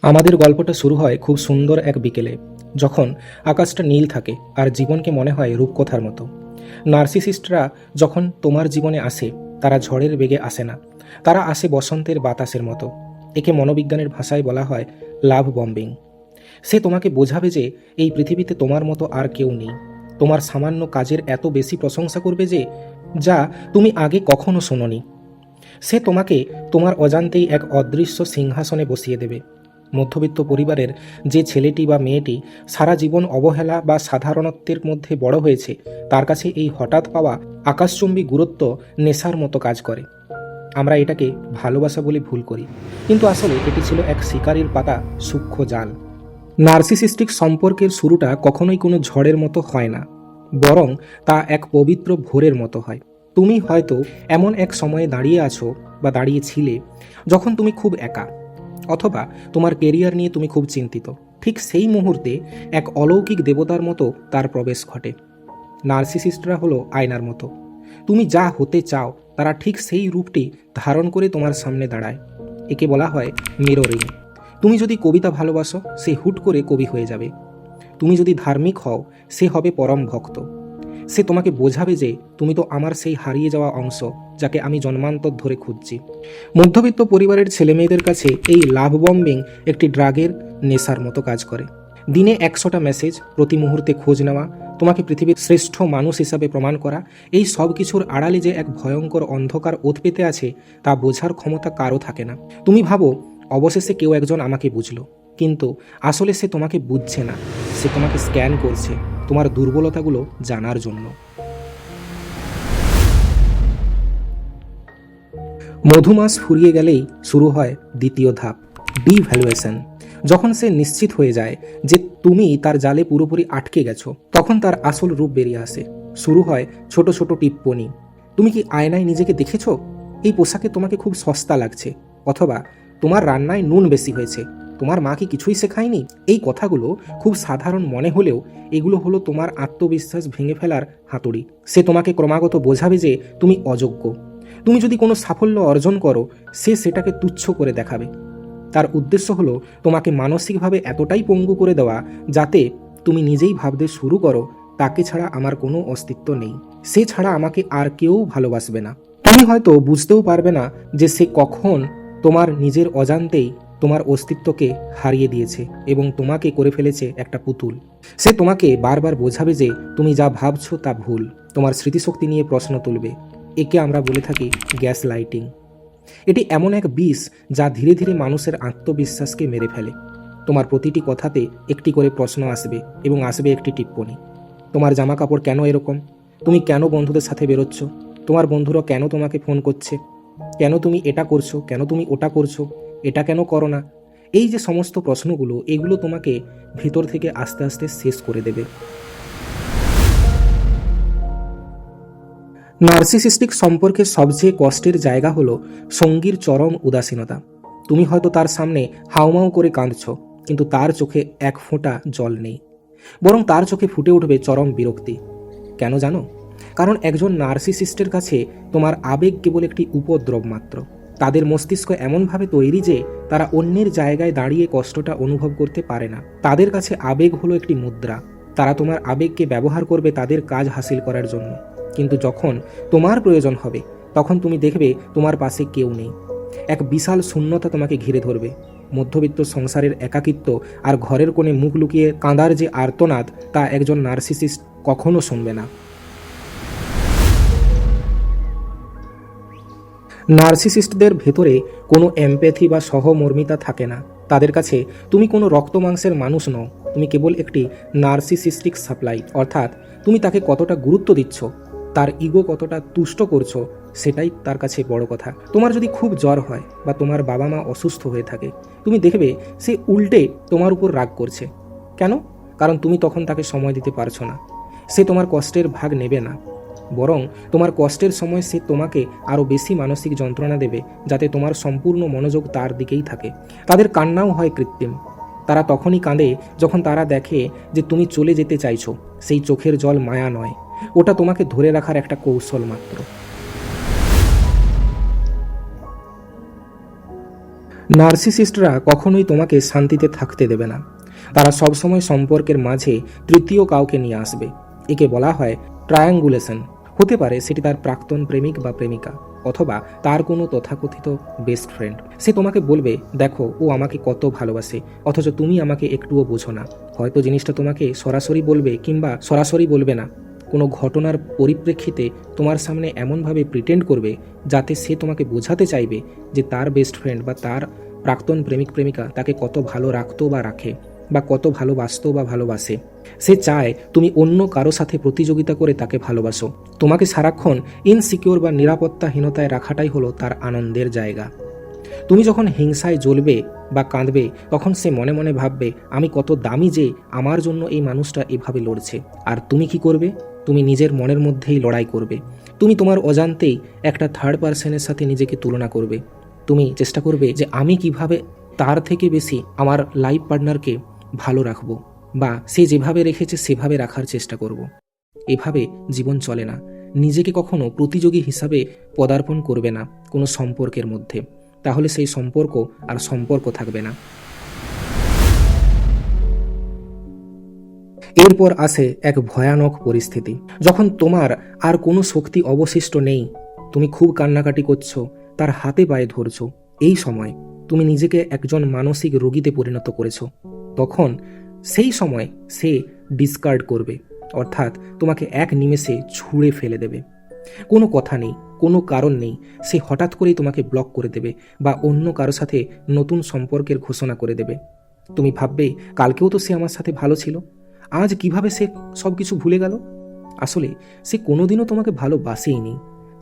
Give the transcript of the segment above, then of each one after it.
আমাদের গল্পটা শুরু হয় খুব সুন্দর এক বিকেলে, যখন আকাশটা নীল থাকে আর জীবনকে মনে হয় রূপকথার মতো। নার্সিসিস্টরা যখন তোমার জীবনে আসে, তারা ঝড়ের বেগে আসে না, তারা আসে বসন্তের বাতাসের মতো। একে মনোবিজ্ঞানের ভাষায় বলা হয় লাভ বম্বিং। সে তোমাকে বোঝাবে যে এই পৃথিবীতে তোমার মতো আর কেউ নেই। তোমার সামান্য কাজের এত বেশি প্রশংসা করবে যে যা তুমি আগে কখনো শোনোনি। সে তোমাকে তোমার অজান্তেই এক অদৃশ্য সিংহাসনে বসিয়ে দেবে। মধ্যবিত্ত পরিবারের যে ছেলেটি বা মেয়েটি সারা জীবন অবহেলা বা সাধারণত্বের মধ্যে বড় হয়েছে, তার কাছে এই হঠাৎ পাওয়া আকাশচুম্বী গুরুত্ব নেশার মতো কাজ করে। আমরা এটাকে ভালোবাসা বলে ভুল করি, কিন্তু আসলে এটি ছিল এক শিকারির পাতা সূক্ষ্ম জাল। নার্সিসিস্টিক সম্পর্কের শুরুটা কখনোই কোনো ঝড়ের মতো হয় না, বরং তা এক পবিত্র ভোরের মতো হয়। তুমি হয়তো এমন এক সময়ে দাঁড়িয়ে আছো বা দাঁড়িয়েছিলে যখন তুমি খুব একা, অথবা তোমার কেরিয়ার নিয়ে তুমি খুব চিন্তিত। ঠিক সেই মুহূর্তে এক অলৌকিক দেবতার মতো তার প্রবেশ ঘটে। নার্সিসিস্টরা হলো আয়নার মতো। তুমি যা হতে চাও তারা ঠিক সেই রূপটি ধারণ করে তোমার সামনে দাঁড়ায়। একে বলা হয় মিররিং। তুমি যদি কবিতা ভালোবাসো, সে হুট করে কবি হয়ে যাবে। তুমি যদি ধার্মিক হও, সে হবে পরম ভক্ত। সে তোমাকে বোঝাবে যে তুমি তো আমার সেই হারিয়ে যাওয়া অংশ, যাকে আমি জন্মান্তর ধরে খুঁজছি। মধ্যবিত্ত পরিবারের ছেলেমেয়েদের কাছে এই লাভ বম্বিং একটি ড্রাগের নেশার মতো কাজ করে। দিনে 100টা মেসেজ, প্রতি মুহূর্তে খোঁজ নেওয়া, তোমাকে পৃথিবীর শ্রেষ্ঠ মানুষ হিসাবে প্রমাণ করা, এই সব কিছুর আড়ালে যে এক ভয়ঙ্কর অন্ধকার ওত পেতে আছে তা বোঝার ক্ষমতা কারও থাকে না। তুমি ভাবো অবশেষে কেউ একজন আমাকে বুঝলো, কিন্তু আসলে সে তোমাকে বুঝছে না। সে তোমাকে স্ক্যান করছে তোমার দুর্বলতাগুলো জানার জন্য। মধুমাস ফুরিয়ে গেলেই শুরু হয় দ্বিতীয় ধাপ, ডিভ্যালুয়েশন। যখন সে নিশ্চিত হয়ে যায় যে তুমি তার জালে পুরোপুরি আটকে গেছো, তখন তার আসল রূপ বেরিয়ে আসে। শুরু হয় ছোট ছোট টিপ্পনি। তুমি কি আয়নায় নিজেকে দেখেছো? এই পোশাকে তোমাকে খুব সস্তা লাগছে। অথবা তোমার রান্নায় নুন বেশি হয়েছে। তোমার মা কি কিছুই শেখায়নি? এই কথাগুলো খুব সাধারণ মনে হলেও এগুলো হলো তোমার আত্মবিশ্বাস ভেঙে ফেলার হাতুড়ি। সে তোমাকে ক্রমাগত বোঝাবে যে তুমি অযোগ্য। তুমি যদি কোনো সাফল্য অর্জন করো, সে সেটাকে তুচ্ছ করে দেখাবে। তার উদ্দেশ্য হলো তোমাকে মানসিকভাবে এতটাই পঙ্গু করে দেওয়া যাতে তুমি নিজেই ভাবতে শুরু করো, তাকে ছাড়া আমার কোনো অস্তিত্ব নেই, সে ছাড়া আমাকে আর কেউ ভালোবাসবে না। তুমি হয়তো বুঝতেও পারবে না যে সে কখন তোমার নিজের অজান্তেই তোমার অস্তিত্বকে হারিয়ে দিয়েছে এবং তোমাকে করে ফেলেছে একটা পুতুল। সে তোমাকে বারবার বোঝাবে যে তুমি যা ভাবছো তা ভুল, তোমার স্মৃতিশক্তি নিয়ে প্রশ্ন তুলবে। একে আমরা বলে থাকি গ্যাস লাইটিং। এটি এমন এক বিষ যা ধীরে ধীরে মানুষের আত্মবিশ্বাসকে মেরে ফেলে। তোমার প্রতিটি কথাতে একটি করে প্রশ্ন আসবে এবং আসবে একটি টিপ্পনি। তোমার জামা কাপড় কেন এরকম? তুমি কেন বন্ধুদের সাথে বেরোচ্ছ? তোমার বন্ধুরা কেন তোমাকে ফোন করছে? কেন তুমি এটা করছো? কেন তুমি ওটা করছো? এটা কেন করো না? এই যে সমস্ত প্রশ্নগুলো, এগুলো তোমাকে ভিতর থেকে আস্তে আস্তে শেষ করে দেবে। নার্সিসিস্টিক সম্পর্কের সবচেয়ে কষ্টের জায়গা হলো সঙ্গীর চরম উদাসীনতা। তুমি হয়তো তার সামনে হাউমাউ করে কাঁদছ, কিন্তু তার চোখে এক ফোঁটা জল নেই, বরং তার চোখে ফুটে উঠবে চরম বিরক্তি। কেন জানো? কারণ একজন নার্সিসিস্টের কাছে তোমার আবেগ কেবল একটি উপদ্রব মাত্র। তাদের মস্তিষ্ক এমনভাবে তৈরি যে তারা অন্যের জায়গায় দাঁড়িয়ে কষ্টটা অনুভব করতে পারে না। তাদের কাছে আবেগ হলো একটি মুদ্রা। তারা তোমার আবেগকে ব্যবহার করবে তাদের কাজ হাসিল করার জন্য। কিন্তু যখন তোমার প্রয়োজন হবে, তখন তুমি দেখবে তোমার পাশে কেউ নেই। এক বিশাল শূন্যতা তোমাকে ঘিরে ধরবে। মধ্যবিত্ত সংসারের একাকিত্ব আর ঘরের কোণে মুখ লুকিয়ে কাঁদার যে আর্তনাদ, তা একজন নার্সিসিস্ট কখনো শুনবে না। নার্সিসিস্টদের ভেতরে কোনো এমপ্যাথি বা সহমর্মিতা থাকে না। তাদের কাছে তুমি কোনো রক্ত মাংসের মানুষ নও, তুমি কেবল একটি নার্সিসিস্টিক সাপ্লাই। অর্থাৎ তুমি তাকে কতটা গুরুত্ব দিচ্ছ, তার ইগো কতটা তুষ্ট করছো, সেটাই তার কাছে বড় কথা। তোমার যদি খুব জ্বর হয় বা তোমার বাবা মা অসুস্থ হয়ে থাকে, তুমি দেখবে সে উল্টে তোমার উপর রাগ করছে। কেন? কারণ তুমি তখন তাকে সময় দিতে পারছো না। সে তোমার কষ্টের ভাগ নেবে না, বরং তোমার কষ্টের সময় সে তোমাকে আরও বেশি মানসিক যন্ত্রণা দেবে, যাতে তোমার সম্পূর্ণ মনোযোগ তার দিকেই থাকে। তাদের কান্নাও হয় কৃত্রিম। তারা তখনই কাঁদে যখন তারা দেখে যে তুমি চলে যেতে চাইছো। সেই চোখের জল মায়া নয়, ওটা তোমাকে ধরে রাখার একটা কৌশল মাত্র। নার্সিসিস্টরা কখনোই তোমাকে শান্তিতে থাকতে দেবে না। তারা সবসময় সম্পর্কের মাঝে তৃতীয় কাউকে নিয়ে আসবে। একে বলা হয় ট্রায়াঙ্গুলেশন। হতে পারে সেটি তার প্রাক্তন প্রেমিক বা প্রেমিকা, অথবা তার কোনো তথাকথিত বেস্ট ফ্রেন্ড। সে তোমাকে বলবে, দেখো ও আমাকে কত ভালোবাসে, অথচ তুমি আমাকে একটুও বোঝো না। হয়তো জিনিসটা তোমাকে সরাসরি বলবে কিংবা সরাসরি বলবে না। কোনো ঘটনার পরিপ্রেক্ষিতে তোমার সামনে এমনভাবে প্রিটেন্ড করবে যাতে সে তোমাকে বোঝাতে চাইবে যে তার বেস্ট ফ্রেন্ড বা তার প্রাক্তন প্রেমিক প্রেমিকা তাকে কত ভালো রাখতো বা রাখে, বা কত ভালোবাসতো বা ভালোবাসে। সে চায় তুমি অন্য কারো সাথে প্রতিযোগিতা করে তাকে ভালোবাসো। তোমাকে সারাক্ষণ ইনসিকিউর বা নিরাপত্তাহীনতায় রাখাটাই হলো তার আনন্দের জায়গা। তুমি যখন হিংসায় জ্বলবে বা কাঁদবে, তখন সে মনে মনে ভাববে, আমি কত দামি যে আমার জন্য এই মানুষটা এভাবে লড়ছে। আর তুমি কি করবে? তুমি নিজের মনের মধ্যেই লড়াই করবে। তুমি তোমার অজান্তেই একটা থার্ড পার্সনের সাথে নিজেকে তুলনা করবে। তুমি চেষ্টা করবে যে আমি কিভাবে তার থেকে বেশি আমার লাইফ পার্টনারকে ভালো রাখবো, বা সে যেভাবে রেখেছে সেভাবে রাখার চেষ্টা করব। এভাবে জীবন চলে না। নিজেকে কখনো প্রতিযোগী হিসাবে পদার্পণ করবে না কোনো সম্পর্কের মধ্যে, তাহলে সেই সম্পর্ক আর সম্পর্ক থাকবে না। এরপর আসে এক ভয়ানক পরিস্থিতি, যখন তোমার আর কোনো শক্তি অবশিষ্ট নেই। তুমি খুব কান্নাকাটি করছো, তার হাতে পায়ে ধরছো। এই সময় তুমি নিজেকে একজন মানসিক রোগীতে পরিণত করেছো। তখন সেই সময় সে ডিসকার্ড করবে, অর্থাৎ তোমাকে এক নিমেষে ছুঁড়ে ফেলে দেবে। কোনো কথা নেই, কোনো কারণ নেই, সে হঠাৎ করেই তোমাকে ব্লক করে দেবে বা অন্য কারো সাথে নতুন সম্পর্কের ঘোষণা করে দেবে। তুমি ভাববে, কালকেও তো সে আমার সাথে ভালো ছিল, আজ কিভাবে সে সব কিছু ভুলে গেল। আসলে সে কোনোদিনও তোমাকে ভালোবাসেইনি।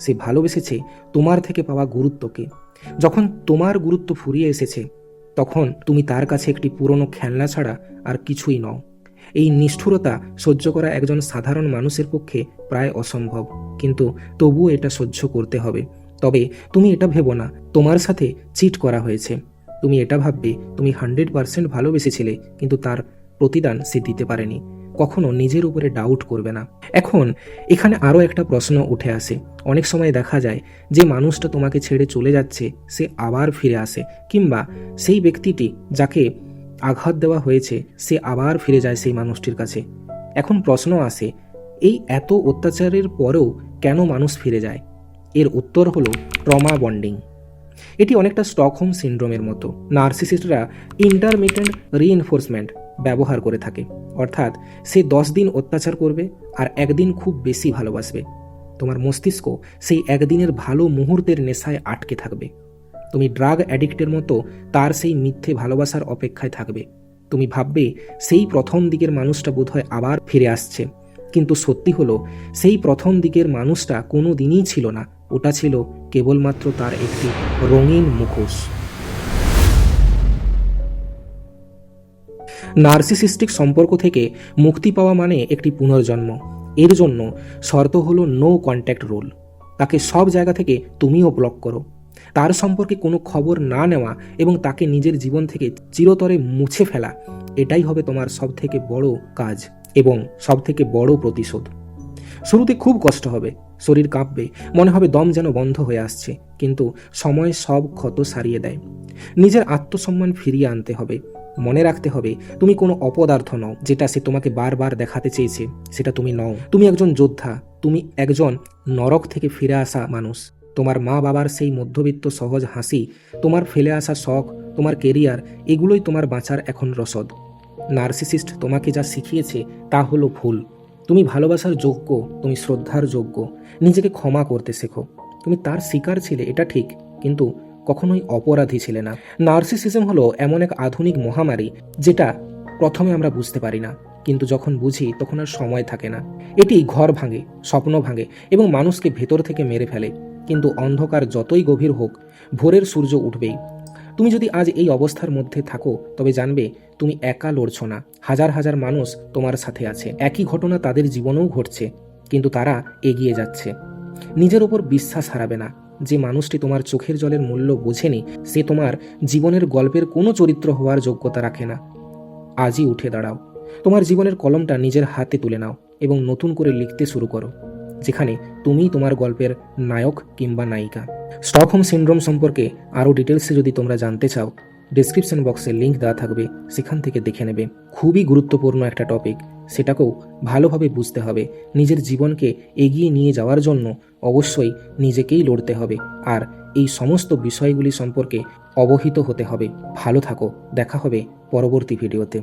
সে ভালোবেসেছে তোমার থেকে পাওয়া গুরুত্বকে। যখন তোমার গুরুত্ব ফুরিয়ে এসেছে, তখন তুমি তার কাছে একটি পুরনো খেলনা ছাড়া আর কিছুই নও। এই নিষ্ঠুরতা সহ্য করা একজন সাধারণ মানুষের পক্ষে প্রায় অসম্ভব, কিন্তু তবুও এটা সহ্য করতে হবে। তবে তুমি এটা ভেবো না তোমার সাথে চিট করা হয়েছে। তুমি এটা ভাববে তুমি 100% ভালোবেসেছিলে, কিন্তু তার প্রতিদান সে দিতে পারেনি। কখনো নিজের উপরে ডাউট করবে না। এখন এখানে আরও একটা প্রশ্ন উঠে আসে। অনেক সময় দেখা যায় যে মানুষটা তোমাকে ছেড়ে চলে যাচ্ছে সে আবার ফিরে আসে, কিংবা সেই ব্যক্তিটি যাকে আঘাত দেওয়া হয়েছে সে আবার ফিরে যায় সেই মানুষটির কাছে। এখন প্রশ্ন আসে, এই এত অত্যাচারের পরেও কেন মানুষ ফিরে যায়? এর উত্তর হলো ট্রমা বন্ডিং। এটি অনেকটা স্টকহোম সিনড্রোমের মতো। নার্সিসিস্টরা ইন্টারমিটেন্ট রিইনফোর্সমেন্ট ব্যবহার করে থাকে, অর্থাৎ সে 10 দিন অত্যাচার করবে আর একদিন খুব বেশি ভালোবাসবে। তোমার মস্তিষ্ক সেই একদিনের ভালো মুহূর্তের নেশায় আটকে থাকবে। তুমি ড্রাগ অ্যাডিক্টের মতো তার সেই মিথ্যে ভালোবাসার অপেক্ষায় থাকবে। তুমি ভাববে সেই প্রথম দিকের মানুষটা বোধহয় আবার ফিরে আসছে, কিন্তু সত্যি হলো সেই প্রথম দিকের মানুষটা কোনো দিনই ছিল না। ওটা ছিল কেবলমাত্র তার একটি রঙিন মুখোশ। নার্সিসিস্টিক সম্পর্ক থেকে মুক্তি পাওয়া মানে একটি পুনর্জন্ম। এর জন্য শর্ত হলো নো কন্ট্যাক্ট রুল। তাকে সব জায়গা থেকে তুমিও ব্লক করো। তার সম্পর্কে কোনো খবর না নেওয়া এবং তাকে নিজের জীবন থেকে চিরতরে মুছে ফেলা, এটাই হবে তোমার সবথেকে বড় কাজ এবং সবথেকে বড় প্রতিশোধ। শুরুতে খুব কষ্ট হবে, শরীর কাঁপবে, মনে হবে দম যেন বন্ধ হয়ে আসছে, কিন্তু সময় সব ক্ষত সারিয়ে দেয়। নিজের আত্মসম্মান ফিরিয়ে আনতে হবে। মনে রাখতে হবে তুমি কোনো অপদার্থ নও। যেটা সে তোমাকে বারবার দেখাতে চেয়েছে সেটা তুমি নও। তুমি একজন যোদ্ধা, তুমি একজন নরক থেকে ফিরে আসা মানুষ। তোমার মা বাবার সেই মধ্যবিত্ত সহজ হাসি, তোমার ফেলে আসা শখ, তোমার কেরিয়ার, এগুলোই তোমার বাঁচার এখন রসদ। নার্সিসিস্ট তোমাকে যা শিখিয়েছে তা হলো ভুল। তুমি ভালোবাসার যোগ্য, তুমি শ্রদ্ধার যোগ্য। নিজেকে ক্ষমা করতে শেখো। তুমি তার শিকার ছিলে, এটা ঠিক, কিন্তু কখনোই অপরাধী ছিলে না। নার্সিসিজম হলো এমন এক আধুনিক মহামারী যেটা প্রথমে আমরা বুঝতে পারি না, কিন্তু যখন বুঝি তখন আর সময় থাকে না। এটি ঘর ভাঙে, স্বপ্ন ভাঙে এবং মানুষকে ভেতর থেকে মেরে ফেলে। কিন্তু অন্ধকার যতই গভীর হোক, ভোরের সূর্য উঠবেই। তুমি যদি আজ এই অবস্থার মধ্যে থাকো, তবে জানবে তুমি একা লড়ছো না। হাজার হাজার মানুষ তোমার সাথে আছে। একই ঘটনা তাদের জীবনেও ঘটছে, কিন্তু তারা এগিয়ে যাচ্ছে। নিজের ওপর বিশ্বাস হারাবে না। যে মানুষটি তোমার চোখের জলের মূল্য বোঝেনি, সে তোমার জীবনের গল্পের কোনো চরিত্র হওয়ার যোগ্যতা রাখে না। আজই উঠে দাঁড়াও, তোমার জীবনের কলমটা নিজের হাতে তুলে নাও এবং নতুন করে লিখতে শুরু করো। যেখানে তুমি তোমার গল্পের নায়ক কিংবা নায়িকা। স্টকহোম সিনড্রোম সম্পর্কে আরও ডিটেলসে যদি তোমরা জানতে চাও, ডিসক্রিপশন বক্সে লিঙ্ক দেওয়া থাকবে, সেখান থেকে দেখে নেবে। খুবই গুরুত্বপূর্ণ একটা টপিক, সেটাকেও ভালোভাবে বুঝতে হবে। নিজের জীবনকে এগিয়ে নিয়ে যাওয়ার জন্য অবশ্যই নিজেকেই লড়তে হবে, আর এই সমস্ত বিষয়গুলি সম্পর্কে অবহিত হতে হবে। ভালো থাকো, দেখা হবে পরবর্তী ভিডিওতে।